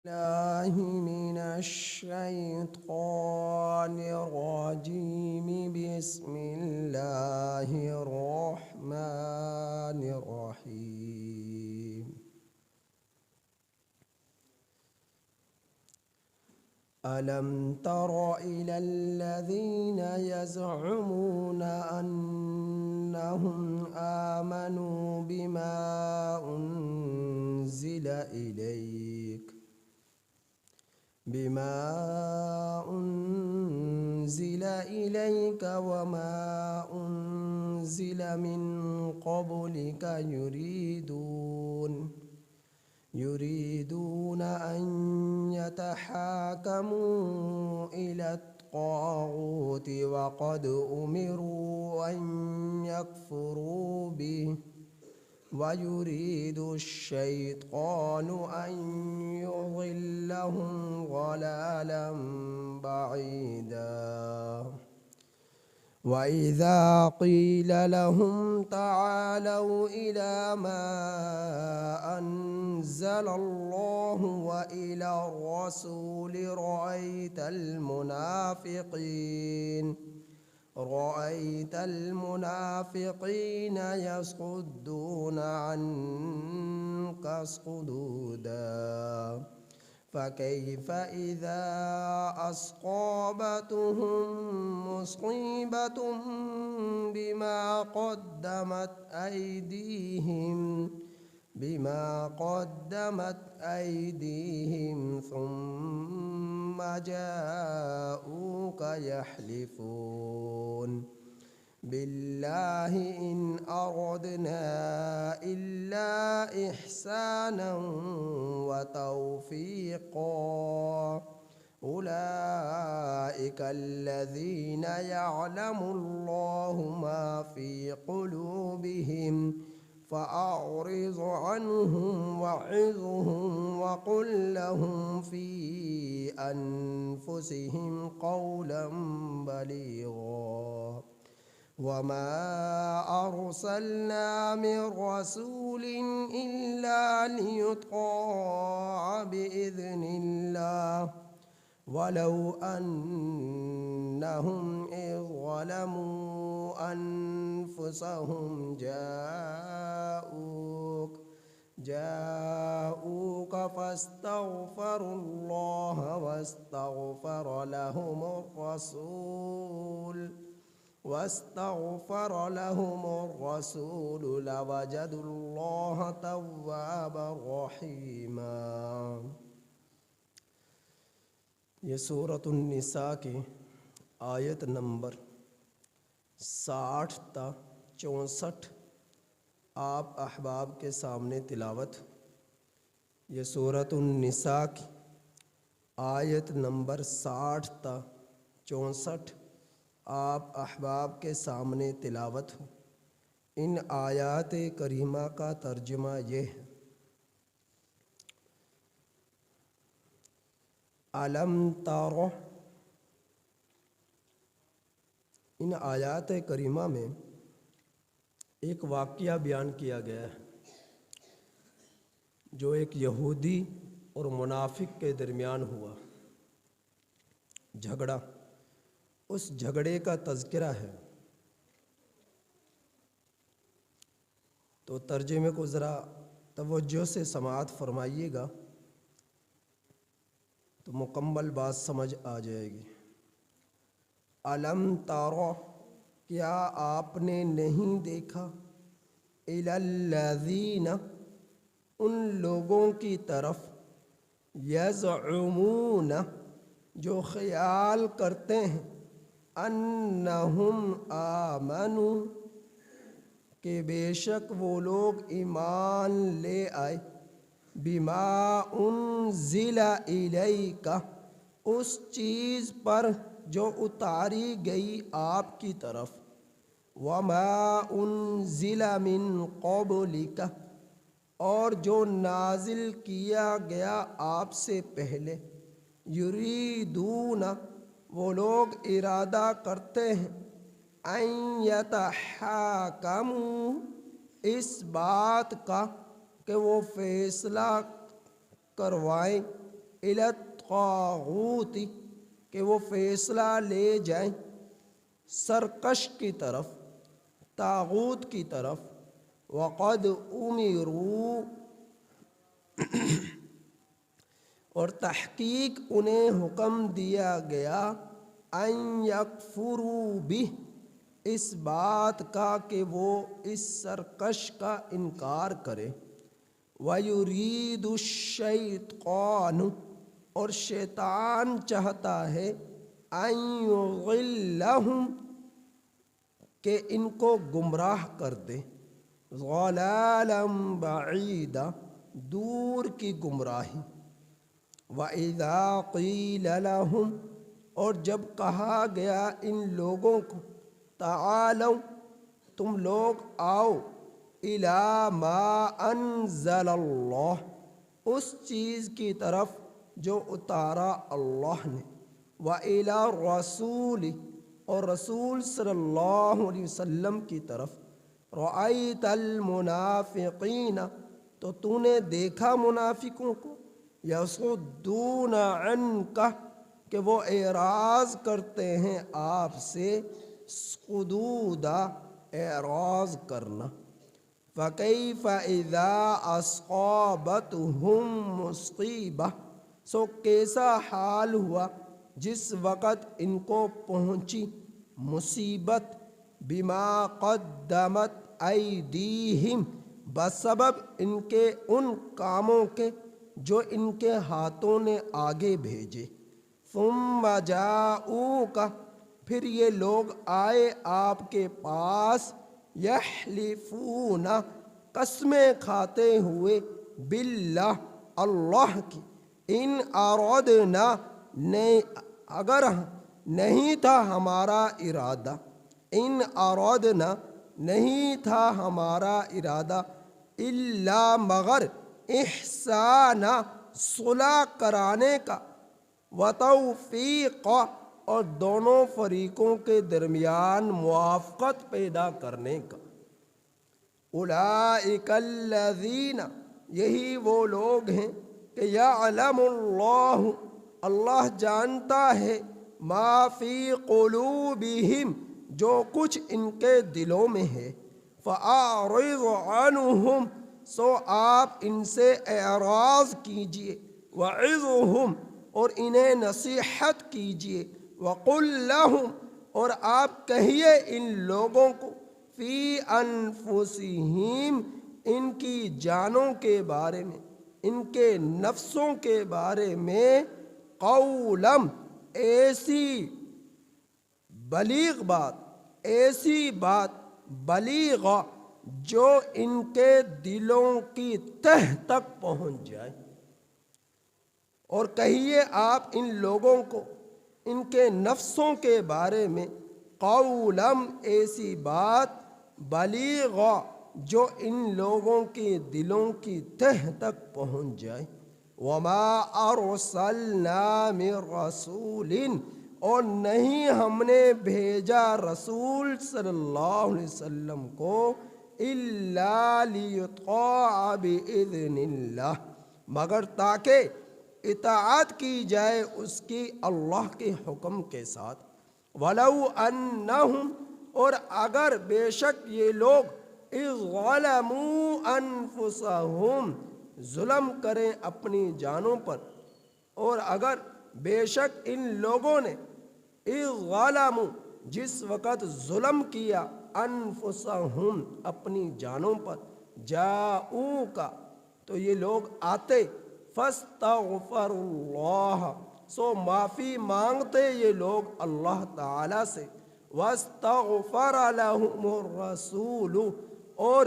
الله من الشيطان الرجيم. بسم الله الرحمن الرحيم. ألم تر إلى الذين يزعمون أنهم آمنوا بما أنزل إليك وما أنزل من قبلك يريدون أن يتحاكموا إلى الطاغوت وقد أمروا أن يكفروا به ويريد الشيطان أن يضلهم ضلالا بعيدا. وإذا قيل لهم تعالوا إلى ما أنزل الله وإلى الرسول رأيت المنافقين يصدون عنك صدودا. فكيف إذا أصابتهم مصيبة بما قدمت أيديهم ثم جاءوك يحلفون بالله إن أردنا إلا إحسانا وتوفيقا أولئك الذين يعلم الله ما في قلوبهم فأعرض عنهم وعظهم وقل لهم في أنفسهم قولا بليغا. وما أرسلنا من رسول إلا ليطاع بإذن الله ولو أنهم إذ ظلموا أنفسهم جاءوك فاستغفروا الله واستغفر لهم الرسول لوجدوا الله توابا رحيما. یہ سورۃ النساء کی آیت نمبر 60 تا 64 آپ احباب کے سامنے تلاوت. یہ سورۃ النساء کی آیت نمبر 60 تا 64 آپ احباب کے سامنے تلاوت ہو. ان آیات کریمہ کا ترجمہ یہ ہے: علم تر. ان آیات کریمہ میں ایک واقعہ بیان کیا گیا ہے جو ایک یہودی اور منافق کے درمیان ہوا جھگڑا. اس جھگڑے کا تذکرہ ہے. تو ترجمے کو ذرا توجہ سے سماعت فرمائیے گا تو مکمل بات سمجھ آ جائے گی. علم ترى، کیا آپ نے نہیں دیکھا، الی الذین، ان لوگوں کی طرف، یزعمون، جو خیال کرتے ہیں، انہم آمنوا، کہ بے شک وہ لوگ ایمان لے آئے، بما انزل الیک، اس چیز پر جو اتاری گئی آپ کی طرف، وما انزل من قبلک، اور جو نازل کیا گیا آپ سے پہلے، یریدون، وہ لوگ ارادہ کرتے ہیں، ان یتحاکموا، اس بات کا کہ وہ فیصلہ کروائیں، الی الطاغوت کہ وہ فیصلہ لے جائیں سرکش کی طرف، طاغوت کی طرف. وقد امروا اور تحقیق انہیں حکم دیا گیا ان یکفروا بہ اس بات کا کہ وہ اس سرکش کا انکار کرے. وَيُرِيدُ الشَّيْطَانُ اور شیطان چاہتا ہے ان یضلہم کہ ان کو گمراہ کر دے، ضلالا بعیدا دور کی گمراہی. وَإِذَا قِيلَ لَهُمْ اور جب کہا گیا ان لوگوں کو تعالوا تم لوگ آؤ الی ما انزل اللہ اس چیز کی طرف جو اتارا اللہ نے، وَإِلَى الرَّسُولِ اور رسول صلی اللہ علیہ وسلم کی طرف. رَأَيْتَ الْمُنَافِقِينَ تو تو نے دیکھا منافقوں کو، یصدون عنک کہ وہ اعراض کرتے ہیں آپ سے، صدودا اعراض کرنا. فَكَيْفَ إِذَا أَصَابَتْهُمْ مُصِیبَةٌ سو کیسا حال ہوا جس وقت ان کو پہنچی مصیبت، بما قدمت ایدیہم بسبب ان کے ان کاموں کے جو ان کے ہاتھوں نے آگے بھیجے. ثم جاؤک پھر یہ لوگ آئے آپ کے پاس، یحلفون قسمیں کھاتے ہوئے، باللہ اللہ کی، ان ارادنا اگر نہیں تھا ہمارا ارادہ، ان ارادنا نہیں تھا ہمارا ارادہ، الا مگر احسانا صلح کرانے کا، وتوفیق اور دونوں فریقوں کے درمیان موافقت پیدا کرنے کا. اولئک الذین یہی وہ لوگ ہیں کہ یعلم اللہ اللہ جانتا ہے، ما فی قلوبہم جو کچھ ان کے دلوں میں ہے. فأعرض عنہم سو آپ ان سے اعراض کیجئے، وعظہم اور انہیں نصیحت کیجئے، وقل لہم اور آپ کہیے ان لوگوں کو، فی انفسہم ان کی جانوں کے بارے میں، ان کے نفسوں کے بارے میں، قولم ایسی بلیغ بات، ایسی بات بلیغ جو ان کے دلوں کی تہ تک پہنچ جائے. اور کہیے آپ ان لوگوں کو ان کے نفسوں کے بارے میں، قولم ایسی بات بلیغ جو ان لوگوں کے دلوں کی تہ تک پہنچ جائے. وما ارسلنا من رسول اور نہیں ہم نے بھیجا رسول صلی اللہ علیہ وسلم کو، الا لیطاع باذن اللہ مگر تاکہ اطاعت کی جائے اس کی اللہ کے حکم کے ساتھ. ولو انہم اور اگر بے شک یہ لوگ اذ ظلموا انفسہم ظلم کریں اپنی جانوں پر، اور اگر بے شک ان لوگوں نے اذ ظلموا جس وقت ظلم کیا، انفسہم اپنی جانوں پر، جاؤک تو یہ لوگ آتے، فاستغفر اللہ سو معافی مانگتے یہ لوگ اللہ تعالی سے، واستغفر لهم الرسول اور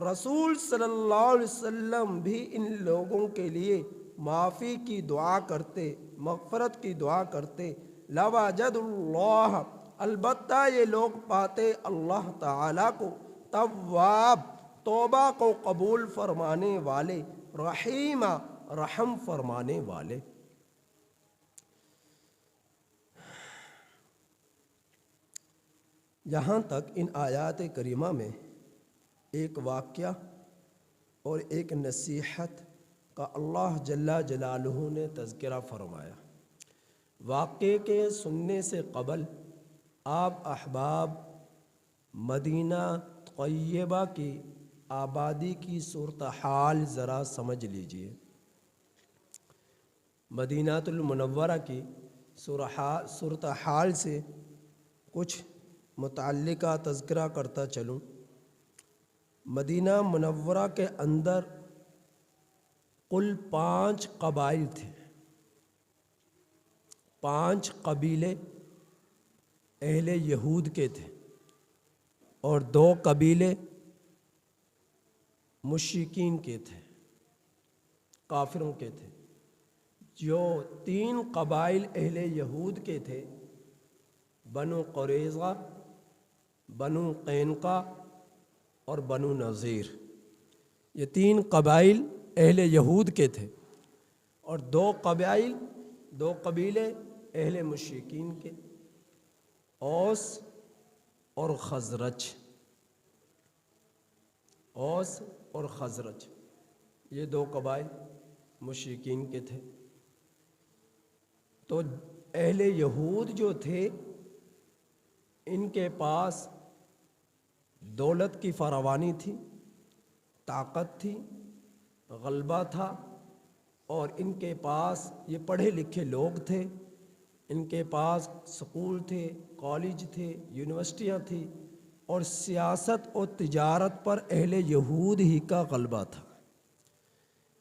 رسول صلی اللہ علیہ وسلم بھی ان لوگوں کے لیے معافی کی دعا کرتے، مغفرت کی دعا کرتے، لوجد اللہ البتہ یہ لوگ پاتے اللہ تعالی کو، تواب توبہ کو قبول فرمانے والے، رحیمہ رحم فرمانے والے. یہاں تک ان آیات کریمہ میں ایک واقعہ اور ایک نصیحت کا اللہ جل جلالہ نے تذکرہ فرمایا۔ واقعے کے سننے سے قبل آپ احباب مدینہ طیبہ کی آبادی کی صورتحال ذرا سمجھ لیجئے۔ مدینہ المنورہ کی صورتحال سے کچھ متعلقہ تذکرہ کرتا چلوں۔ مدینہ منورہ کے اندر کل 5 قبائل تھے، 5 قبیلے اہل یہود کے تھے اور 2 قبیلے مشرکین کے تھے، کافروں کے تھے۔ جو 3 قبائل اہل یہود کے تھے، بنو قریظہ، بنو قینقاع اور بنو نذیر، یہ 3 قبائل اہل یہود کے تھے، اور 2 قبیلے اہل مشرکین کے، اوس اور خزرج۔ اوس اور خزرج یہ 2 قبائل مشرکین کے تھے۔ تو اہل یہود جو تھے ان کے پاس دولت کی فراوانی تھی، طاقت تھی، غلبہ تھا، اور ان کے پاس یہ پڑھے لکھے لوگ تھے، ان کے پاس سکول تھے، کالج تھے، یونیورسٹیاں تھیں، اور سیاست اور تجارت پر اہل یہود ہی کا غلبہ تھا۔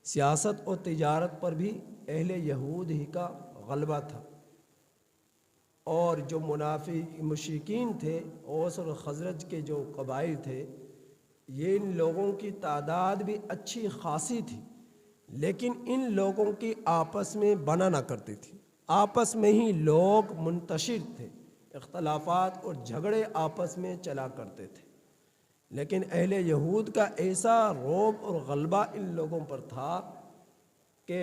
سیاست اور تجارت پر بھی اہل یہود ہی کا غلبہ تھا، اور جو مشرکین تھے، اوس اور خزرج کے جو قبائل تھے، یہ ان لوگوں کی تعداد بھی اچھی خاصی تھی، لیکن ان لوگوں کی آپس میں بنا نہ کرتی تھی، آپس میں ہی لوگ منتشر تھے، اختلافات اور جھگڑے آپس میں چلا کرتے تھے۔ لیکن اہل یہود کا ایسا رعب اور غلبہ ان لوگوں پر تھا کہ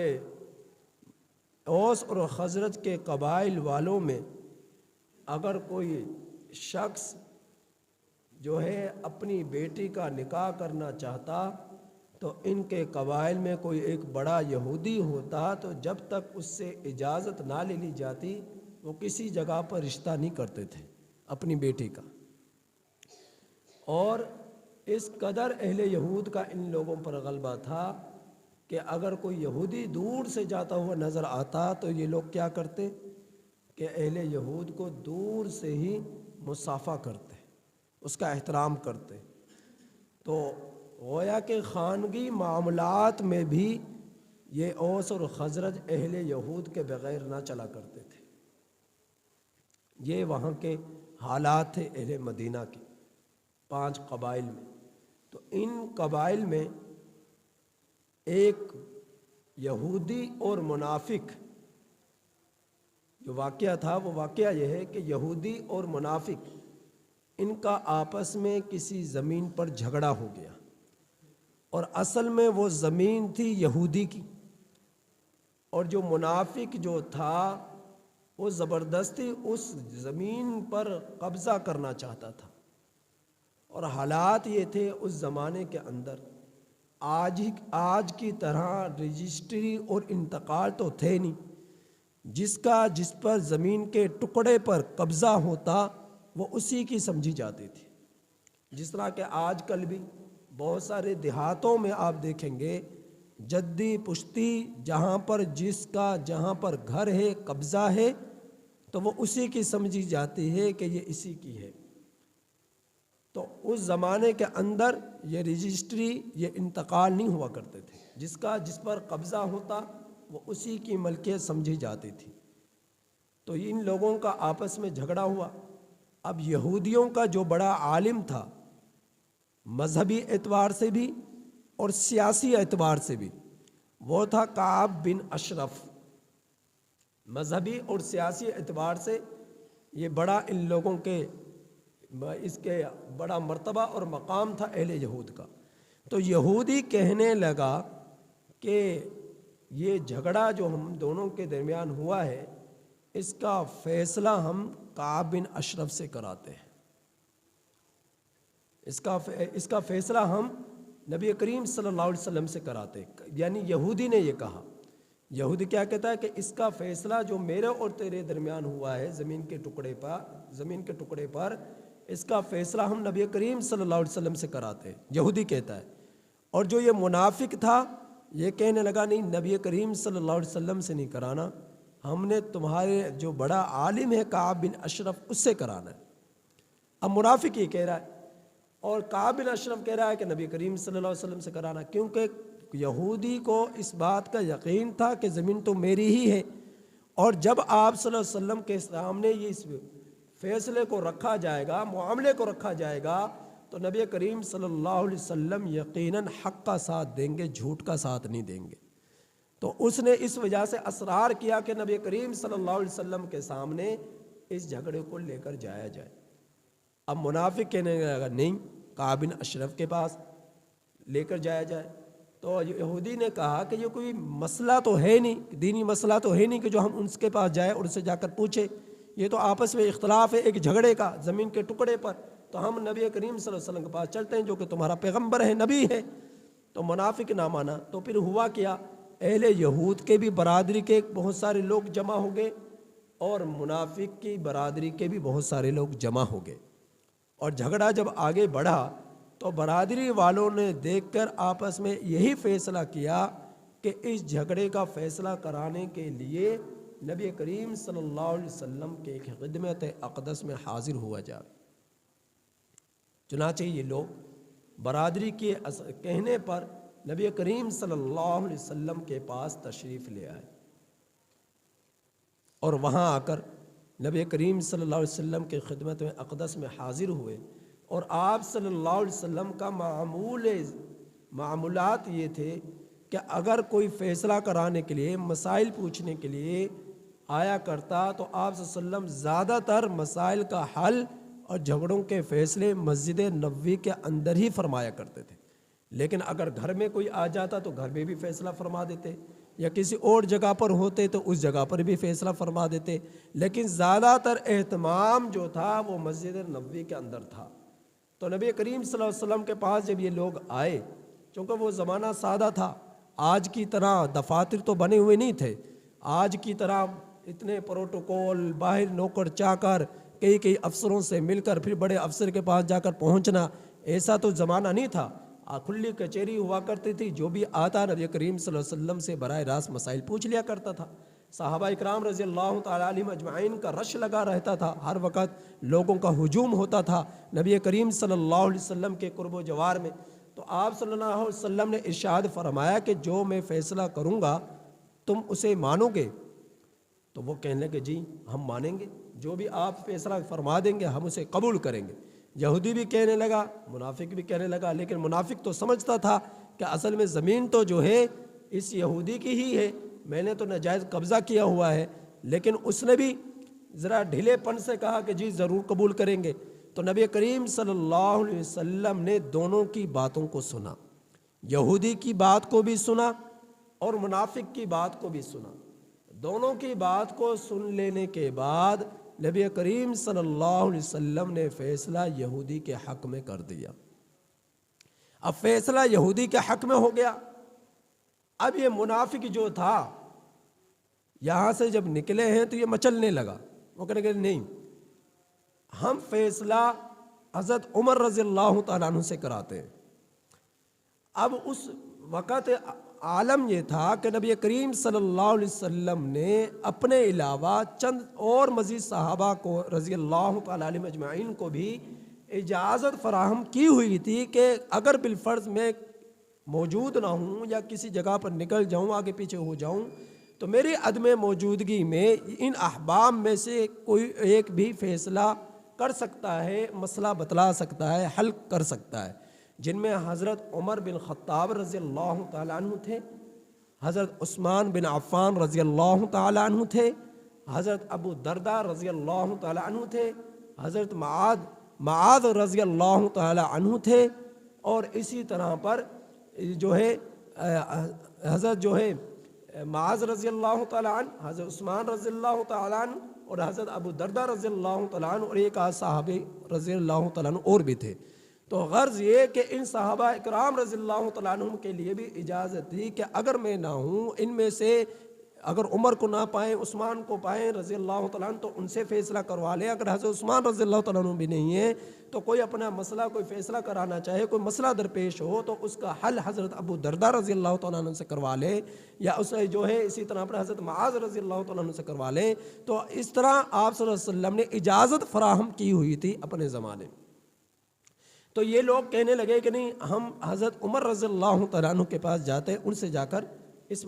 اوس اور خزرج کے قبائل والوں میں اگر کوئی شخص جو ہے اپنی بیٹی کا نکاح کرنا چاہتا تو ان کے قبائل میں کوئی ایک بڑا یہودی ہوتا، تو جب تک اس سے اجازت نہ لے لی جاتی وہ کسی جگہ پر رشتہ نہیں کرتے تھے اپنی بیٹی کا۔ اور اس قدر اہل یہود کا ان لوگوں پر غلبہ تھا کہ اگر کوئی یہودی دور سے جاتا ہوا نظر آتا تو یہ لوگ کیا کرتے کہ اہل یہود کو دور سے ہی مصافحہ کرتے، اس کا احترام کرتے۔ تو گویا کہ خانگی معاملات میں بھی یہ اوس اور خزرج اہل یہود کے بغیر نہ چلا کرتے تھے۔ یہ وہاں کے حالات تھے اہل مدینہ کے 5 قبائل میں۔ تو ان قبائل میں ایک یہودی اور منافق جو واقعہ تھا، وہ واقعہ یہ ہے کہ یہودی اور منافق ان کا آپس میں کسی زمین پر جھگڑا ہو گیا، اور اصل میں وہ زمین تھی یہودی کی، اور جو منافق جو تھا وہ زبردستی اس زمین پر قبضہ کرنا چاہتا تھا۔ اور حالات یہ تھے اس زمانے کے اندر، آج کی طرح رجسٹری اور انتقال تو تھے نہیں، جس پر زمین کے ٹکڑے پر قبضہ ہوتا وہ اسی کی سمجھی جاتی تھی۔ جس طرح کہ آج کل بھی بہت سارے دیہاتوں میں آپ دیکھیں گے جدی پشتی جہاں پر گھر ہے، قبضہ ہے، تو وہ اسی کی سمجھی جاتی ہے کہ یہ اسی کی ہے۔ تو اس زمانے کے اندر یہ رجسٹری، یہ انتقال نہیں ہوا کرتے تھے، جس پر قبضہ ہوتا وہ اسی کی ملکیت سمجھی جاتی تھی۔ تو ان لوگوں کا آپس میں جھگڑا ہوا۔ اب یہودیوں کا جو بڑا عالم تھا مذہبی اعتبار سے بھی اور سیاسی اعتبار سے بھی، وہ تھا کعب بن اشرف۔ مذہبی اور سیاسی اعتبار سے یہ بڑا ان لوگوں کے اس کے بڑا مرتبہ اور مقام تھا اہل یہود کا۔ تو یہودی کہنے لگا کہ یہ جھگڑا جو ہم دونوں کے درمیان ہوا ہے، اس کا فیصلہ ہم کعب بن اشرف سے کراتے ہیں، اس کا فیصلہ ہم نبی کریم صلی اللہ علیہ وسلم سے کراتے ہیں۔ یعنی یہودی نے یہ کہا، یہودی کیا کہتا ہے کہ اس کا فیصلہ جو میرے اور تیرے درمیان ہوا ہے زمین کے ٹکڑے پر اس کا فیصلہ ہم نبی کریم صلی اللہ علیہ وسلم سے کراتے ہیں، یہودی کہتا ہے۔ اور جو یہ منافق تھا یہ کہنے لگا نہیں، نبی کریم صلی اللہ علیہ وسلم سے نہیں کرانا، ہم نے تمہارے جو بڑا عالم ہے کعب بن اشرف اس سے کرانا ہے۔ اب منافق یہ کہہ رہا ہے اور کعب بن اشرف کہہ رہا ہے کہ نبی کریم صلی اللہ علیہ وسلم سے کرانا، کیونکہ یہودی کو اس بات کا یقین تھا کہ زمین تو میری ہی ہے، اور جب آپ صلی اللہ علیہ وسلم کے سامنے یہ اس فیصلے کو رکھا جائے گا، معاملے کو رکھا جائے گا، تو نبی کریم صلی اللہ علیہ وسلم یقیناً حق کا ساتھ دیں گے، جھوٹ کا ساتھ نہیں دیں گے۔ تو اس نے اس وجہ سے اصرار کیا کہ نبی کریم صلی اللہ علیہ وسلم کے سامنے اس جھگڑے کو لے کر جایا جائے۔ اب منافق کہنے لگا نہیں، کعب بن اشرف کے پاس لے کر جایا جائے۔ تو یہودی نے کہا کہ یہ کوئی مسئلہ تو ہے نہیں، دینی مسئلہ تو ہے نہیں کہ جو ہم ان کے پاس جائیں اور ان سے جا کر پوچھیں، یہ تو آپس میں اختلاف ہے ایک جھگڑے کا زمین کے ٹکڑے پر، تو ہم نبی کریم صلی اللہ علیہ وسلم کے پاس چلتے ہیں جو کہ تمہارا پیغمبر ہے، نبی ہے۔ تو منافق نہ مانا، تو پھر ہوا کیا، اہل یہود کے بھی برادری کے بہت سارے لوگ جمع ہو گئے اور منافق کی برادری کے بھی بہت سارے لوگ جمع ہو گئے، اور جھگڑا جب آگے بڑھا تو برادری والوں نے دیکھ کر آپس میں یہی فیصلہ کیا کہ اس جھگڑے کا فیصلہ کرانے کے لیے نبی کریم صلی اللہ علیہ وسلم کے خدمت اقدس میں حاضر ہوا جائے۔ چنانچہ یہ لوگ برادری کے کہنے پر نبی کریم صلی اللہ علیہ وسلم کے پاس تشریف لے آئے، اور وہاں آ کر نبی کریم صلی اللہ علیہ وسلم کے خدمت میں اقدس میں حاضر ہوئے، اور آپ صلی اللہ علیہ وسلم کا معمولات یہ تھے کہ اگر کوئی فیصلہ کرانے کے لیے، مسائل پوچھنے کے لیے آیا کرتا تو آپ صلی اللہ علیہ وسلم زیادہ تر مسائل کا حل اور جھگڑوں کے فیصلے مسجد نبوی کے اندر ہی فرمایا کرتے تھے، لیکن اگر گھر میں کوئی آ جاتا تو گھر میں بھی فیصلہ فرما دیتے، یا کسی اور جگہ پر ہوتے تو اس جگہ پر بھی فیصلہ فرما دیتے، لیکن زیادہ تر اہتمام جو تھا وہ مسجد نبوی کے اندر تھا۔ تو نبی کریم صلی اللہ علیہ وسلم کے پاس جب یہ لوگ آئے، چونکہ وہ زمانہ سادہ تھا، آج کی طرح دفاتر تو بنے ہوئے نہیں تھے، آج کی طرح اتنے پروٹوکول، باہر نوکر چاکر کئی افسروں سے مل کر پھر بڑے افسر کے پاس جا کر پہنچنا، ایسا تو زمانہ نہیں تھا۔ کھلی کچہری ہوا کرتی تھی، جو بھی آتا نبی کریم صلی اللہ علیہ وسلم سے براہ راست مسائل پوچھ لیا کرتا تھا۔ صحابہ اکرام رضی اللہ تعالیٰ عنہم اجمعین کا رش لگا رہتا تھا، ہر وقت لوگوں کا ہجوم ہوتا تھا نبی کریم صلی اللہ علیہ وسلم کے قرب و جوار میں۔ تو آپ صلی اللہ علیہ وسلم نے ارشاد فرمایا کہ جو میں فیصلہ کروں گا تم اسے مانو گے؟ تو وہ کہنے لگے جی ہم مانیں گے، جو بھی آپ فیصلہ فرما دیں گے ہم اسے قبول کریں گے۔ یہودی بھی کہنے لگا، منافق بھی کہنے لگا، لیکن منافق تو سمجھتا تھا کہ اصل میں زمین تو جو ہے اس یہودی کی ہی ہے، میں نے تو ناجائز قبضہ کیا ہوا ہے، لیکن اس نے بھی ذرا ڈھیلے پن سے کہا کہ جی ضرور قبول کریں گے۔ تو نبی کریم صلی اللہ علیہ وسلم نے دونوں کی باتوں کو سنا، یہودی کی بات کو بھی سنا اور منافق کی بات کو بھی سنا۔ دونوں کی بات کو سن لینے کے بعد نبی کریم صلی اللہ علیہ وسلم نے فیصلہ یہودی کے حق میں کر دیا۔ اب فیصلہ یہودی کے حق میں ہو گیا۔ اب یہ منافق جو تھا یہاں سے جب نکلے ہیں تو یہ مچلنے لگا، وہ کہنے لگے نہیں، ہم فیصلہ حضرت عمر رضی اللہ تعالیٰ عنہ سے کراتے ہیں۔ اب اس وقت عالم یہ تھا کہ نبی کریم صلی اللہ علیہ وسلم نے اپنے علاوہ چند اور مزید صحابہ کو رضی اللہ تعالیٰ عنہم اجمعین کو بھی اجازت فراہم کی ہوئی تھی کہ اگر بالفرض میں موجود نہ ہوں یا کسی جگہ پر نکل جاؤں، آگے پیچھے ہو جاؤں، تو میری عدم موجودگی میں ان احباب میں سے کوئی ایک بھی فیصلہ کر سکتا ہے، مسئلہ بتلا سکتا ہے، حل کر سکتا ہے، جن میں حضرت عمر بن خطاب رضی اللہ تعالیٰ عنہ تھے، حضرت عثمان بن عفان رضی اللہ تعالیٰ عنہ تھے، حضرت ابو دردہ رضی اللہ تعالیٰ عنہ تھے، حضرت معاذ رضی اللہ تعالیٰ عنہ تھے، اور اسی طرح پر جو ہے حضرت جو ہے معاذ رضی اللہ تعالیٰ عنہ، حضرت عثمان رضی اللہ تعالیٰ عنہ اور حضرت ابو دردہ رضی اللہ تعالیٰ عنہ، اور ایک صحابی رضی اللہ تعالیٰ عنہ اور بھی تھے۔ تو غرض یہ کہ ان صحابہ اکرام رضی اللہ تعالیٰ عنہم کے لیے بھی اجازت تھی کہ اگر میں نہ ہوں، ان میں سے اگر عمر کو نہ پائیں، عثمان کو پائیں رضی اللہ تعالیٰ عنہ، تو ان سے فیصلہ کروا لیں۔ اگر حضرت عثمان رضی اللہ تعالیٰ عنہ بھی نہیں ہے تو کوئی اپنا مسئلہ، کوئی فیصلہ کرانا چاہے، کوئی مسئلہ درپیش ہو تو اس کا حل حضرت ابو درداء رضی اللہ تعالیٰ عنہ سے کروا لے، یا اسے جو ہے اسی طرح پر حضرت معاذ رضی اللہ تعالیٰ عنہ سے کروا لیں۔ تو اس طرح آپ صلی اللہ علیہ وسلم نے اجازت فراہم کی ہوئی تھی اپنے زمانے میں۔ تو یہ لوگ کہنے لگے کہ نہیں، ہم حضرت عمر رضی اللہ تعالیٰ عنہ کے پاس جاتے، ان سے جا کر اس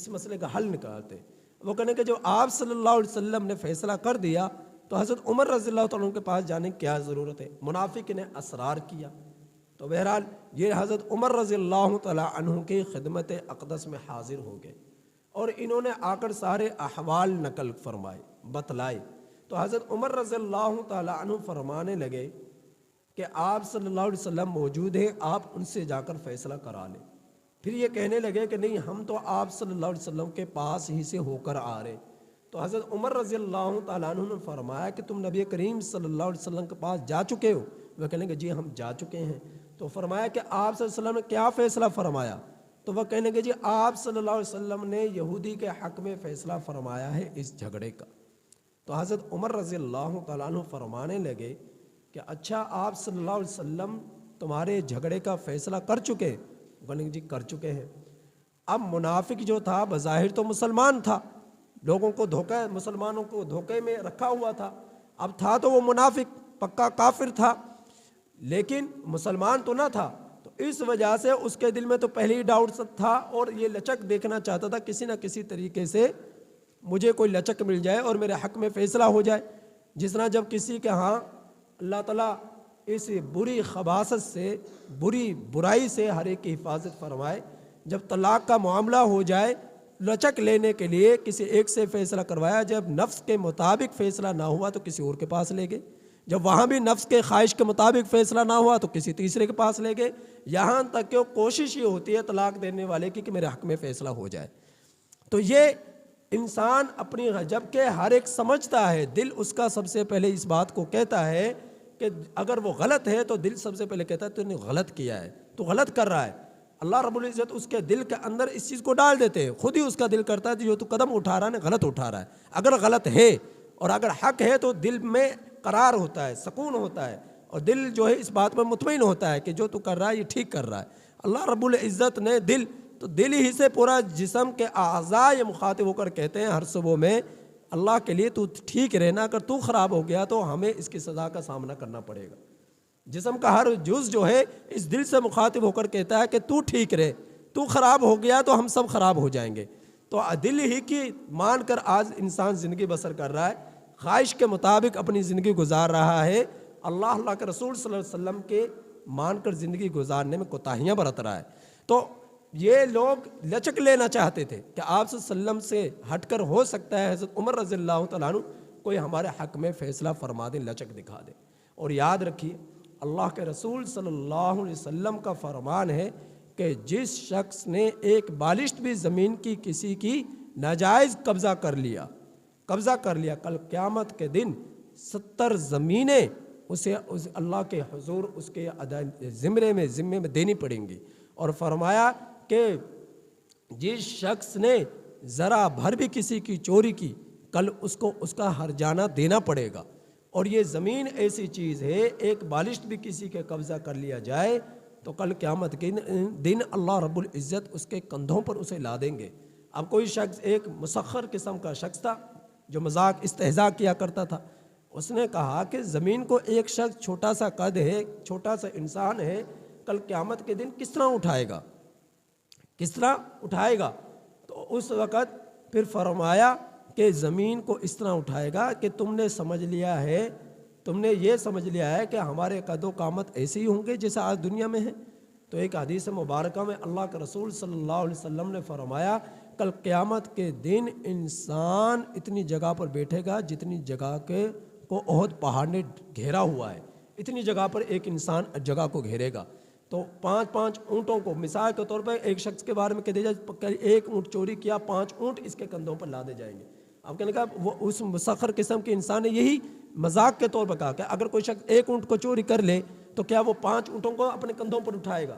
مسئلے کا حل نکالتے۔ وہ کہنے کہ جو آپ صلی اللہ علیہ وسلم نے فیصلہ کر دیا تو حضرت عمر رضی اللہ تعالیٰ عنہ کے پاس جانے کی کیا ضرورت ہے؟ منافق نے اصرار کیا۔ تو بہرحال یہ حضرت عمر رضی اللہ تعالیٰ عنہ کی خدمت اقدس میں حاضر ہو گئے اور انہوں نے آ کر سارے احوال نقل فرمائے، بتلائے۔ تو حضرت عمر رضی اللہ تعالیٰ عنہ فرمانے لگے کہ آپ صلی اللہ علیہ وسلم موجود ہیں، آپ ان سے جا کر فیصلہ کرا لیں۔ پھر یہ کہنے لگے کہ نہیں، ہم تو آپ صلی اللہ علیہ وسلم کے پاس ہی سے ہو کر آ رہے۔ تو حضرت عمر رضی اللہ تعالیٰ عنہ نے فرمایا کہ تم نبی کریم صلی اللہ علیہ وسلم کے پاس جا چکے ہو؟ وہ کہنے کہ جی ہم جا چکے ہیں۔ تو فرمایا کہ آپ صلی اللہ علیہ وسلم نے کیا فیصلہ فرمایا؟ تو وہ کہنے کہ جی آپ صلی اللہ علیہ وسلم نے یہودی کے حق میں فیصلہ فرمایا ہے اس جھگڑے کا۔ تو حضرت عمر رضی اللہ تعالیٰ عنہ فرمانے لگے کہ اچھا، آپ صلی اللہ علیہ وسلم تمہارے جھگڑے کا فیصلہ کر چکے؟ کہنے کہ جی کر چکے ہیں۔ اب منافق جو تھا بظاہر تو مسلمان تھا، لوگوں کو مسلمانوں کو دھوکے میں رکھا ہوا تھا، اب تھا تو وہ منافق پکا کافر تھا، لیکن مسلمان تو نہ تھا۔ تو اس وجہ سے اس کے دل میں تو پہلے ہی ڈاؤٹ تھا اور یہ لچک دیکھنا چاہتا تھا کسی نہ کسی طریقے سے مجھے کوئی لچک مل جائے اور میرے حق میں فیصلہ ہو جائے۔ جس طرح جب کسی کے ہاں اللہ تعالیٰ اس بری خباثت سے، بری برائی سے ہر ایک کی حفاظت فرمائے، جب طلاق کا معاملہ ہو جائے، لچک لینے کے لیے کسی ایک سے فیصلہ کروایا، جب نفس کے مطابق فیصلہ نہ ہوا تو کسی اور کے پاس لے گئے، جب وہاں بھی نفس کے خواہش کے مطابق فیصلہ نہ ہوا تو کسی تیسرے کے پاس لے گئے، یہاں تک کہ کوشش یہ ہوتی ہے طلاق دینے والے کی کہ میرے حق میں فیصلہ ہو جائے۔ تو یہ انسان اپنی، جبکہ ہر ایک سمجھتا ہے، دل اس کا سب سے پہلے اس بات کو کہتا ہے کہ اگر وہ غلط ہے تو دل سب سے پہلے کہتا ہے تو نے غلط کیا ہے، تو غلط کر رہا ہے۔ اللہ رب العزت اس کے دل کے اندر اس چیز کو ڈال دیتے ہیں، خود ہی اس کا دل کرتا ہے جو تو قدم اٹھا رہا ہے غلط اٹھا رہا ہے۔ اگر غلط ہے اور اگر حق ہے تو دل میں قرار ہوتا ہے، سکون ہوتا ہے، اور دل جو ہے اس بات پر مطمئن ہوتا ہے کہ جو تو کر رہا ہے یہ ٹھیک کر رہا ہے۔ اللہ رب العزت نے دل ہی سے پورا جسم کے اعضاء یہ مخاطب ہو کر کہتے ہیں ہر صبح میں اللہ کے لیے تو ٹھیک رہنا، اگر تو خراب ہو گیا تو ہمیں اس کی سزا کا سامنا کرنا پڑے گا۔ جسم کا ہر جز جو ہے اس دل سے مخاطب ہو کر کہتا ہے کہ تو ٹھیک رہے، تو خراب ہو گیا تو ہم سب خراب ہو جائیں گے۔ تو دل ہی کی مان کر آج انسان زندگی بسر کر رہا ہے، خواہش کے مطابق اپنی زندگی گزار رہا ہے، اللہ کے رسول صلی اللہ علیہ وسلم کے مان کر زندگی گزارنے میں کوتاہیاں برت رہا ہے۔ تو یہ لوگ لچک لینا چاہتے تھے کہ آپ صلی اللہ علیہ وسلم سے ہٹ کر ہو سکتا ہے حضرت عمر رضی اللہ تعالیٰ عنہ کوئی ہمارے حق میں فیصلہ فرما دے، لچک دکھا دے۔ اور یاد رکھیے اللہ کے رسول صلی اللہ علیہ وسلم کا فرمان ہے کہ جس شخص نے ایک بالشت بھی زمین کی کسی کی ناجائز قبضہ کر لیا، کل قیامت کے دن 70 زمینیں اسے اللہ کے حضور اس کے ذمے میں دینی پڑیں گی۔ اور فرمایا کہ جس شخص نے ذرا بھر بھی کسی کی چوری کی، کل اس کو اس کا ہرجانہ دینا پڑے گا۔ اور یہ زمین ایسی چیز ہے، ایک بالشت بھی کسی کے قبضہ کر لیا جائے تو کل قیامت کے دن اللہ رب العزت اس کے کندھوں پر اسے لا دیں گے۔ اب کوئی شخص ایک مسخر قسم کا شخص تھا جو مذاق استہزاء کیا کرتا تھا، اس نے کہا کہ زمین کو ایک شخص چھوٹا سا قد ہے، چھوٹا سا انسان ہے، کل قیامت کے دن کس طرح اٹھائے گا؟ تو اس وقت پھر فرمایا کہ زمین کو اس طرح اٹھائے گا کہ تم نے یہ سمجھ لیا ہے کہ ہمارے قد و قامت ایسے ہی ہوں گے جیسے آج دنیا میں ہیں۔ تو ایک حدیث مبارکہ میں اللہ کے رسول صلی اللہ علیہ وسلم نے فرمایا کل قیامت کے دن انسان اتنی جگہ پر بیٹھے گا جتنی جگہ کو احد پہاڑ نے گھیرا ہوا ہے، اتنی جگہ پر ایک انسان جگہ کو گھیرے گا۔ تو 5 اونٹوں کو مثال کے طور پر ایک شخص کے بارے میں کہہ دیا جائے ایک اونٹ چوری کیا، 5 اونٹ اس کے کندھوں پر لادے جائیں گے۔ اب کہنے کا وہ اس مسخر قسم کے انسان نے یہی مذاق کے طور پر کہا کہ اگر کوئی شخص ایک اونٹ کو چوری کر لے تو کیا وہ 5 اونٹوں کو اپنے کندھوں پر اٹھائے گا؟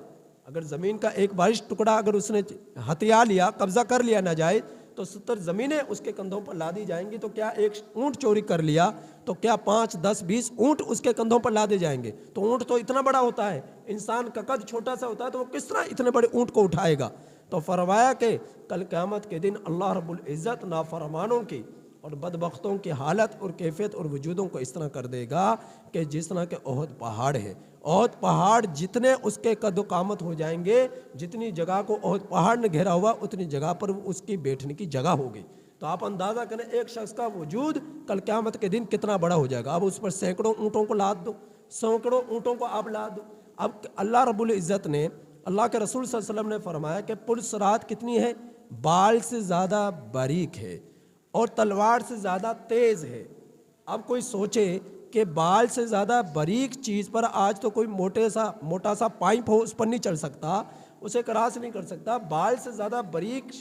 اگر زمین کا ایک بارش ٹکڑا اگر اس نے ہتھیا لیا، قبضہ کر لیا ناجائز، تو 70 زمینیں اس کے کندھوں پر لادی جائیں گی۔ تو کیا ایک اونٹ چوری کر لیا تو کیا 5 10 20 اونٹ اس کے کندھوں پر لادے جائیں گے؟ تو اونٹ تو اتنا بڑا ہوتا ہے، انسان کا قد چھوٹا سا ہوتا ہے، تو وہ کس طرح اتنے بڑے اونٹ کو اٹھائے گا؟ تو فرمایا کہ کل قیامت کے دن اللہ رب العزت نافرمانوں کی اور بدبختوں کی حالت اور کیفیت اور وجودوں کو اس طرح کر دے گا کہ جس طرح کہ احد پہاڑ ہے۔ احد پہاڑ جتنے اس کے قد و قامت ہو جائیں گے، جتنی جگہ کو احد پہاڑ نے گھیرا ہوا اتنی جگہ پر اس کی بیٹھنے کی جگہ ہوگی۔ تو آپ اندازہ کریں ایک شخص کا وجود کل قیامت کے دن کتنا بڑا ہو جائے گا۔ اب اس پر سینکڑوں اونٹوں کو لاد دو، سینکڑوں اونٹوں کو آپ لاد دو۔ اب اللہ رب العزت نے، اللہ کے رسول صلی اللہ علیہ وسلم نے فرمایا کہ پل صراط کتنی ہے؟ بال سے زیادہ باریک ہے اور تلوار سے زیادہ تیز ہے۔ اب کوئی سوچے کہ بال سے زیادہ باریک چیز پر آج تو کوئی موٹا سا پائپ ہو اس پر نہیں چل سکتا، اسے کراس نہیں کر سکتا، بال سے زیادہ باریک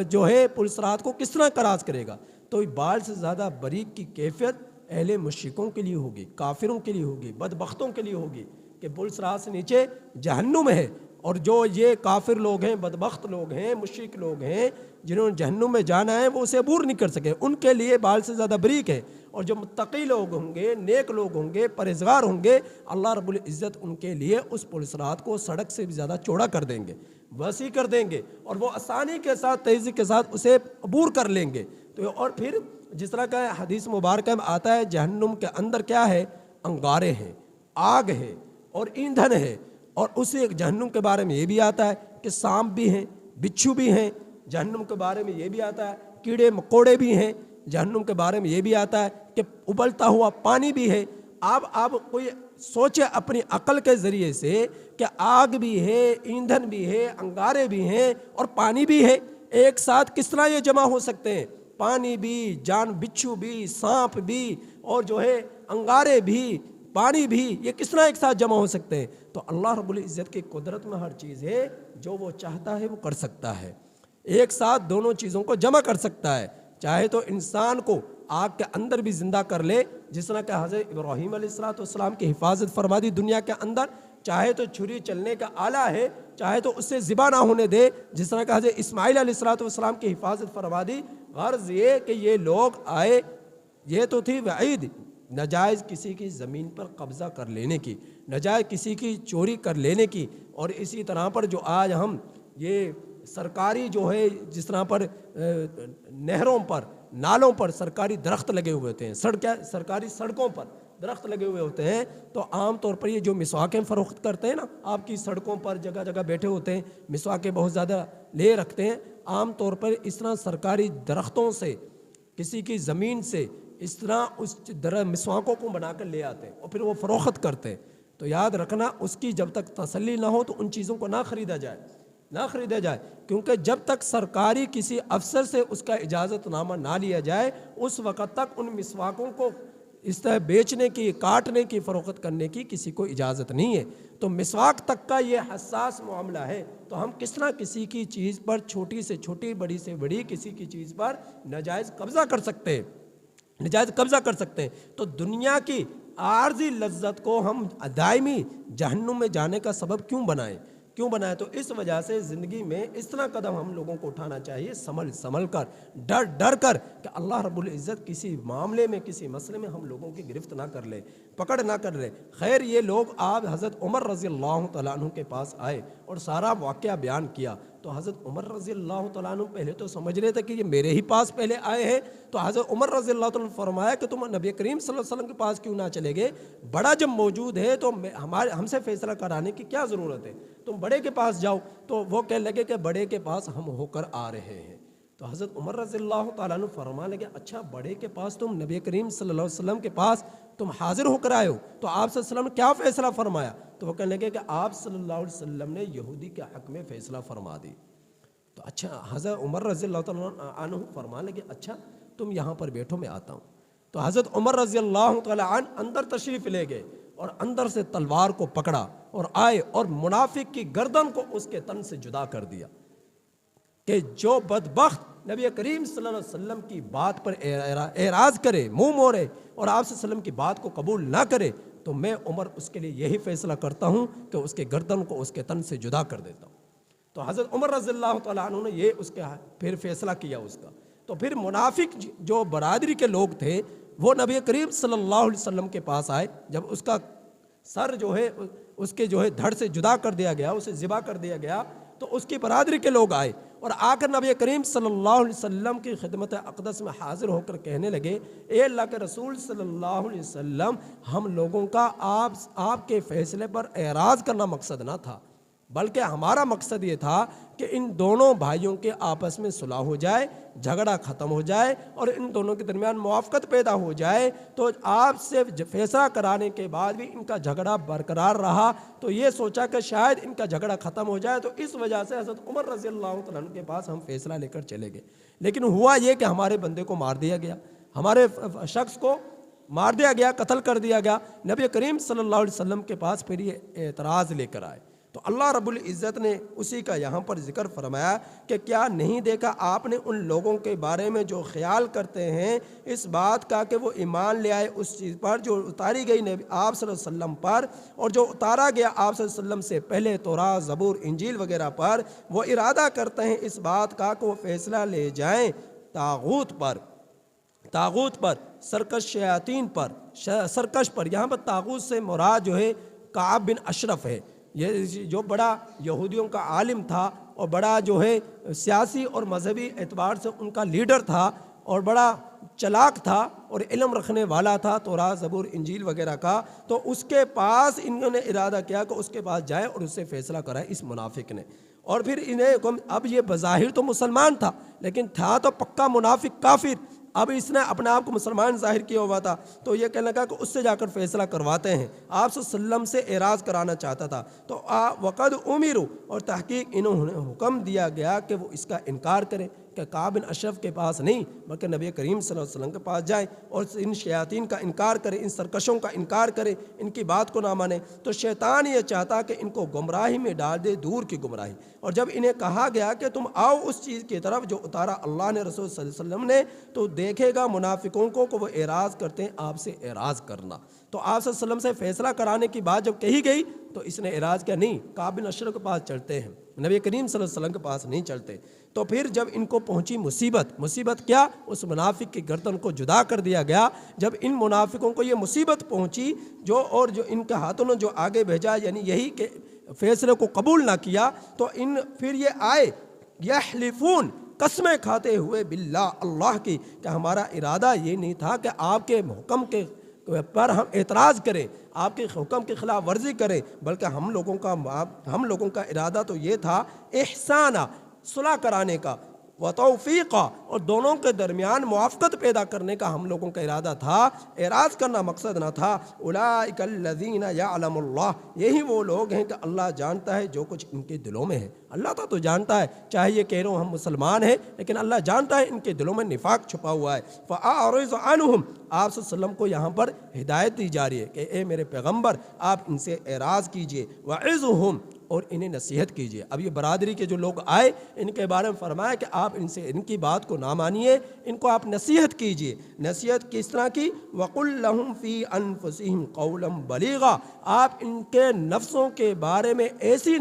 جو ہے پل صراط کو کس طرح کراس کرے گا؟ تو بال سے زیادہ باریک کی کیفیت اہل مشرکوں کے لیے ہوگی، کافروں کے لیے ہوگی، بدبختوں کے لیے ہوگی کہ پل صراط سے نیچے جہنم ہے، اور جو یہ کافر لوگ ہیں، بدبخت لوگ ہیں، مشرک لوگ ہیں، جنہوں نے جہنم میں جانا ہے وہ اسے عبور نہیں کر سکے، ان کے لیے بال سے زیادہ باریک ہے۔ اور جو متقی لوگ ہوں گے، نیک لوگ ہوں گے، پرہیزگار ہوں گے، اللہ رب العزت ان کے لیے اس پل صراط کو سڑک سے بھی زیادہ چوڑا کر دیں گے، وسیع کر دیں گے، اور وہ آسانی کے ساتھ، تیزی کے ساتھ اسے عبور کر لیں گے۔ تو اور پھر جس طرح کا حدیث مبارکہ میں آتا ہے، جہنم کے اندر کیا ہے؟ انگارے ہیں، آگ ہے اور ایندھن ہے۔ اور اسی جہنم کے بارے میں یہ بھی آتا ہے کہ سانپ بھی ہیں، بچھو بھی ہیں۔ جہنم کے بارے میں یہ بھی آتا ہے کیڑے مکوڑے بھی ہیں۔ جہنم کے بارے میں یہ بھی آتا ہے کہ ابلتا ہوا پانی بھی ہے۔ آپ کوئی سوچے اپنی عقل کے ذریعے سے کہ آگ بھی ہے، ایندھن بھی ہے، انگارے بھی ہیں اور پانی بھی ہے، ایک ساتھ کس طرح یہ جمع ہو سکتے ہیں؟ پانی بھی، جان بچھو بھی، سانپ بھی، اور جو ہے انگارے بھی، پانی بھی، یہ کس طرح ایک ساتھ جمع ہو سکتے ہیں؟ تو اللہ رب العزت کی قدرت میں ہر چیز ہے، جو وہ چاہتا ہے وہ کر سکتا ہے، ایک ساتھ دونوں چیزوں کو جمع کر سکتا ہے۔ چاہے تو انسان کو آگ کے اندر بھی زندہ کر لے، جس طرح کہ حضرت ابراہیم علیہ السلام کی حفاظت فرما دی دنیا کے اندر، چاہے تو چھری چلنے کا آلہ ہے، چاہے تو اس سے ذبح نہ ہونے دے، جس طرح کہ حضرت اسماعیل علیہ السلام کی حفاظت فرما دی۔ غرض یہ کہ یہ لوگ آئے، یہ تو تھی وعید ناجائز کسی کی زمین پر قبضہ کر لینے کی، ناجائز کسی کی چوری کر لینے کی، اور اسی طرح پر جو آج ہم یہ سرکاری جو ہے جس طرح پر نہروں پر، نالوں پر سرکاری درخت لگے ہوئے ہوتے ہیں، سرکاری سڑکوں پر درخت لگے ہوئے ہوتے ہیں، تو عام طور پر یہ جو مسواکیں فروخت کرتے ہیں نا، آپ کی سڑکوں پر جگہ جگہ بیٹھے ہوتے ہیں، مسواکیں بہت زیادہ لے رکھتے ہیں، عام طور پر اس طرح سرکاری درختوں سے، کسی کی زمین سے اس طرح اس مسواکوں کو بنا کر لے آتے ہیں اور پھر وہ فروخت کرتے ہیں۔ تو یاد رکھنا، اس کی جب تک تسلی نہ ہو تو ان چیزوں کو نہ خریدا جائے، کیونکہ جب تک سرکاری کسی افسر سے اس کا اجازت نامہ نہ لیا جائے، اس وقت تک ان مسواکوں کو اس طرح بیچنے کی، کاٹنے کی، فروخت کرنے کی کسی کو اجازت نہیں ہے۔ تو مسواک تک کا یہ حساس معاملہ ہے، تو ہم کس طرح کسی کی چیز پر، چھوٹی سے چھوٹی، بڑی سے بڑی کسی کی چیز پر ناجائز قبضہ کر سکتے ہیں؟ تو دنیا کی عارضی لذت کو ہم دائمی جہنم میں جانے کا سبب کیوں بنائیں؟ تو اس وجہ سے زندگی میں اس طرح قدم ہم لوگوں کو اٹھانا چاہیے، سنبھل کر، ڈر کر، کہ اللہ رب العزت کسی معاملے میں، کسی مسئلے میں ہم لوگوں کی گرفت نہ کر لے، پکڑ نہ کر لے۔ خیر، یہ لوگ آپ حضرت عمر رضی اللہ تعالیٰ عنہ کے پاس آئے اور سارا واقعہ بیان کیا، تو حضرت عمر رضی اللہ تعالیٰ عنہ پہلے تو سمجھ رہے تھے کہ یہ میرے ہی پاس پہلے آئے ہیں، تو حضرت عمر رضی اللہ تعالیٰ عنہ نے فرمایا کہ تم نبی کریم صلی اللہ علیہ وسلم کے پاس کیوں نہ چلے گئے؟ بڑا جب موجود ہے تو ہم سے فیصلہ کرانے کی کیا ضرورت ہے، تم بڑے کے پاس جاؤ۔ تو وہ کہنے لگے کہ بڑے کے پاس ہم ہو کر آ رہے ہیں۔ تو حضرت عمر رضی اللہ تعالیٰ عنہ فرمانے لگے، اچھا بڑے کے پاس تم نبی کریم صلی اللہ علیہ وسلم کے پاس تم حاضر ہو کر آئے ہو، تو آپ صلی اللہ علیہ وسلم نے کیا فیصلہ فرمایا؟ تو وہ کہنے لگے کہ آپ صلی اللہ علیہ وسلم نے یہودی کے حق میں فیصلہ فرما دی۔ تو اچھا، حضرت عمر رضی اللہ تعالیٰ عنہ فرمانے لگے، اچھا تم یہاں پر بیٹھو، میں آتا ہوں۔ تو حضرت عمر رضی اللہ تعالیٰ عنہ اندر تشریف لے گئے اور اندر سے تلوار کو پکڑا اور آئے اور منافق کی گردن کو اس کے تن سے جدا کر دیا کہ جو بدبخت نبی کریم صلی اللہ علیہ وسلم کی بات پر اعراض کرے، منہ موڑے اور آپ صلی اللہ علیہ وسلم کی بات کو قبول نہ کرے، تو میں عمر اس کے لیے یہی فیصلہ کرتا ہوں کہ اس کے گردن کو اس کے تن سے جدا کر دیتا ہوں۔ تو حضرت عمر رضی اللہ تعالیٰ عنہ نے یہ اس کے پھر فیصلہ کیا اس کا۔ تو پھر منافق جو برادری کے لوگ تھے وہ نبی کریم صلی اللہ علیہ وسلم کے پاس آئے، جب اس کا سر جو ہے اس کے جو ہے دھڑ سے جدا کر دیا گیا، اسے ذبح کر دیا گیا، تو اس کی برادری کے لوگ آئے اور آ کر نبی کریم صلی اللہ علیہ وسلم کی خدمت اقدس میں حاضر ہو کر کہنے لگے، اے اللہ کے رسول صلی اللہ علیہ وسلم، ہم لوگوں کا آپ کے فیصلے پر اعراض کرنا مقصد نہ تھا، بلکہ ہمارا مقصد یہ تھا کہ ان دونوں بھائیوں کے آپس میں صلح ہو جائے، جھگڑا ختم ہو جائے اور ان دونوں کے درمیان موافقت پیدا ہو جائے۔ تو آپ سے فیصلہ کرانے کے بعد بھی ان کا جھگڑا برقرار رہا، تو یہ سوچا کہ شاید ان کا جھگڑا ختم ہو جائے، تو اس وجہ سے حضرت عمر رضی اللہ تعالیٰ عنہ کے پاس ہم فیصلہ لے کر چلے گئے۔ لیکن ہوا یہ کہ ہمارے بندے کو مار دیا گیا، ہمارے شخص کو مار دیا گیا، قتل کر دیا گیا۔ نبی کریم صلی اللہ علیہ وسلم کے پاس پھر یہ اعتراض لے کر آئے، تو اللہ رب العزت نے اسی کا یہاں پر ذکر فرمایا کہ کیا نہیں دیکھا آپ نے ان لوگوں کے بارے میں جو خیال کرتے ہیں اس بات کا کہ وہ ایمان لے آئے اس چیز پر جو اتاری گئی نبی آپ صلی اللہ علیہ وسلم پر، اور جو اتارا گیا آپ صلی اللہ علیہ وسلم سے پہلے تورات، زبور، انجیل وغیرہ پر، وہ ارادہ کرتے ہیں اس بات کا کہ وہ فیصلہ لے جائیں طاغوت پر، سرکش شیاطین پر، سرکش پر۔ یہاں پر طاغوت سے مراد جو ہے کعب بن اشرف ہے، یہ جو بڑا یہودیوں کا عالم تھا اور بڑا جو ہے سیاسی اور مذہبی اعتبار سے ان کا لیڈر تھا اور بڑا چلاک تھا اور علم رکھنے والا تھا تورات، زبور، انجیل وغیرہ کا۔ تو اس کے پاس انہوں نے ارادہ کیا کہ اس کے پاس جائے اور اس سے فیصلہ کرائے اس منافق نے، اور پھر انہیں اب یہ بظاہر تو مسلمان تھا لیکن تھا تو پکا منافق کافر۔ اب اس نے اپنے آپ کو مسلمان ظاہر کیا ہوا تھا، تو یہ کہنے لگا کہ اس سے جا کر فیصلہ کرواتے ہیں، آپ صلی اللہ علیہ وسلم سے اعراض کرانا چاہتا تھا۔ تو وقد امروا، اور تحقیق انہوں نے حکم دیا گیا کہ وہ اس کا انکار کریں، کہ کعب بن اشرف کے پاس نہیں بلکہ نبی کریم صلی اللہ علیہ وسلم کے پاس جائیں اور ان شیاطین کا انکار کریں، ان سرکشوں کا انکار کریں، ان کی بات کو نہ مانیں۔ تو شیطان یہ چاہتا کہ ان کو گمراہی میں ڈال دے، دور کی گمراہی۔ اور جب انہیں کہا گیا کہ تم آؤ اس چیز کی طرف جو اتارا اللہ نے، رسول صلی اللہ علیہ وسلم نے، تو دیکھے گا منافقوں کو کہ وہ اعراض کرتے ہیں آپ سے اعراض کرنا۔ تو آپ صلی اللہ علیہ وسلم سے فیصلہ کرانے کی بات جب کہی گئی تو اس نے اعراض کیا، نہیں، کعب بن اشرف کے پاس چلتے ہیں، نبی کریم صلی اللہ علیہ وسلم کے پاس نہیں چلتے۔ تو پھر جب ان کو پہنچی مصیبت کیا، اس منافق کی گردن کو جدا کر دیا گیا۔ جب ان منافقوں کو یہ مصیبت پہنچی جو ان کے ہاتھوں نے جو آگے بھیجا، یعنی یہی کہ فیصلے کو قبول نہ کیا، تو پھر یہ آئے یحلفون، قسمیں کھاتے ہوئے باللہ، اللہ کی، کہ ہمارا ارادہ یہ نہیں تھا کہ آپ کے حکم کے پر ہم اعتراض کریں، آپ کے حکم کی خلاف ورزی کریں، بلکہ ہم لوگوں کا ارادہ تو یہ تھا احسانہ، صلح کرانے کا، وتوفیقہ، اور دونوں کے درمیان موافقت پیدا کرنے کا ہم لوگوں کا ارادہ تھا، اعراض کرنا مقصد نہ تھا۔ اولئک الذین یعلم اللہ، یہی وہ لوگ ہیں کہ اللہ جانتا ہے جو کچھ ان کے دلوں میں ہے۔ اللہ تو جانتا ہے، چاہے یہ کہہ رہے ہوں ہم مسلمان ہیں، لیکن اللہ جانتا ہے ان کے دلوں میں نفاق چھپا ہوا ہے۔ فَأَعْرِضْ عَنْهُمْ، آپ صلی اللہ علیہ وسلم کو یہاں پر ہدایت دی جا رہی ہے کہ اے میرے پیغمبر، آپ ان سے اعراض کیجئے، وَعِظْهُمْ، اور انہیں نصیحت کیجئے۔ اب یہ برادری کے جو لوگ آئے ان کے بارے میں فرمایا کہ آپ ان کی بات کو نہ مانیے، ان کو آپ نصیحت کیجئے۔ نصیحت کس طرح کی؟ وَقُلْ لَهُمْ فِي أَنفُسِهِمْ قَوْلًا بَلِيغًا، آپ ان کے نفسوں کے بارے میں ایسی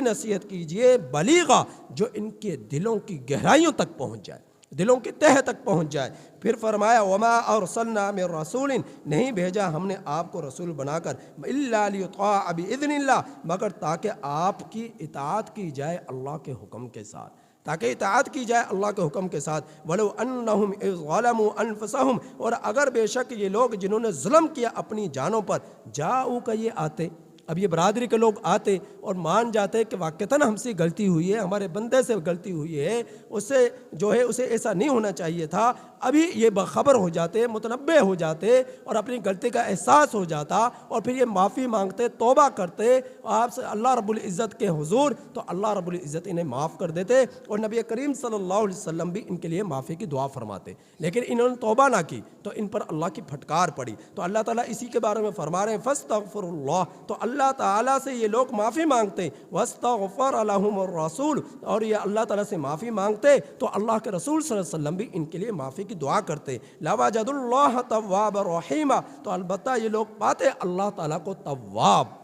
نصیحت کیجئے بلیغا، جو ان کے دلوں کی گہرائیوں تک پہنچ جائے، دلوں کی تہ تک پہنچ جائے۔ پھر فرمایا وما ارسلنا من رسول، نہیں بھیجا ہم نے آپ کو رسول بنا کر، الا لیطاع باذن اللہ، مگر تاکہ آپ کی اطاعت کی جائے اللہ کے حکم کے ساتھ، تاکہ اطاعت کی جائے اللہ کے حکم کے ساتھ۔ وَلَوْ أَنَّهُمْ إِذْ ظَلَمُوا أَنفُسَهُمْ، اور اگر بے شک یہ لوگ جنہوں نے ظلم کیا اپنی جانوں پر، جاؤک، یہ آتے، اب یہ برادری کے لوگ آتے اور مان جاتے کہ واقعتاً ہم سے غلطی ہوئی ہے، ہمارے بندے سے غلطی ہوئی ہے، اسے ایسا نہیں ہونا چاہیے تھا، ابھی یہ باخبر ہو جاتے، متنبہ ہو جاتے اور اپنی غلطی کا احساس ہو جاتا، اور پھر یہ معافی مانگتے، توبہ کرتے آپ سے اللہ رب العزت کے حضور، تو اللہ رب العزت انہیں معاف کر دیتے، اور نبی کریم صلی اللہ علیہ وسلم بھی ان کے لیے معافی کی دعا فرماتے۔ لیکن انہوں نے توبہ نہ کی تو ان پر اللہ کی پھٹکار پڑی۔ تو اللہ تعالیٰ اسی کے بارے میں فرما رہے ہیں فاستغفر اللہ، تو اللہ اللہ تعالیٰ سے یہ لوگ معافی مانگتے واستغفر لهم الرسول، اور یہ اللہ تعالیٰ سے معافی مانگتے تو اللہ کے رسول صلی اللہ علیہ وسلم بھی ان کے لیے معافی کی دعا کرتے، لوجدوا اللہ توابا رحیما، تو البتہ یہ لوگ پاتے اللہ تعالیٰ کو تواب،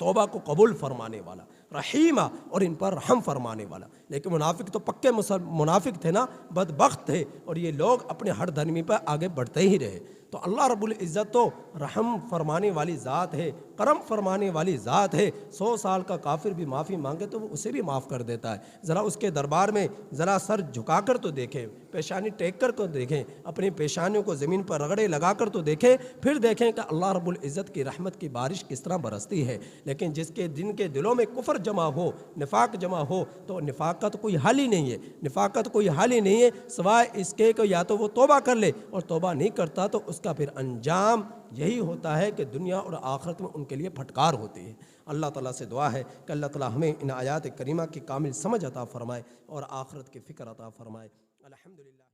توبہ کو قبول فرمانے والا، رحیمہ اور ان پر رحم فرمانے والا۔ لیکن منافق تو پکے منافق تھے نا، بدبخت تھے، اور یہ لوگ اپنے ہر دھرمی پر آگے بڑھتے ہی رہے۔ تو اللہ رب العزت تو رحم فرمانے والی ذات ہے، کرم فرمانے والی ذات ہے، 100 سال کا کافر بھی معافی مانگے تو وہ اسے بھی معاف کر دیتا ہے۔ ذرا اس کے دربار میں ذرا سر جھکا کر تو دیکھیں، پیشانی ٹیک کر تو دیکھیں، اپنی پیشانیوں کو زمین پر رگڑے لگا کر تو دیکھیں، پھر دیکھیں کہ اللہ رب العزت کی رحمت کی بارش کس طرح برستی ہے۔ لیکن جن کے دلوں میں کفر جمع ہو، نفاق جمع ہو، تو نفاق کا تو کوئی حل ہی نہیں ہے، نفاق کا تو کوئی حل ہی نہیں ہے سوائے اس کے کہ یا تو وہ توبہ کر لے، اور توبہ نہیں کرتا تو اس کا پھر انجام یہی ہوتا ہے کہ دنیا اور آخرت میں ان کے لیے پھٹکار ہوتی ہے۔ اللہ تعالیٰ سے دعا ہے کہ اللہ تعالیٰ ہمیں ان آیات کریمہ کی کامل سمجھ عطا فرمائے اور آخرت کی فکر عطا فرمائے۔ الحمدللہ۔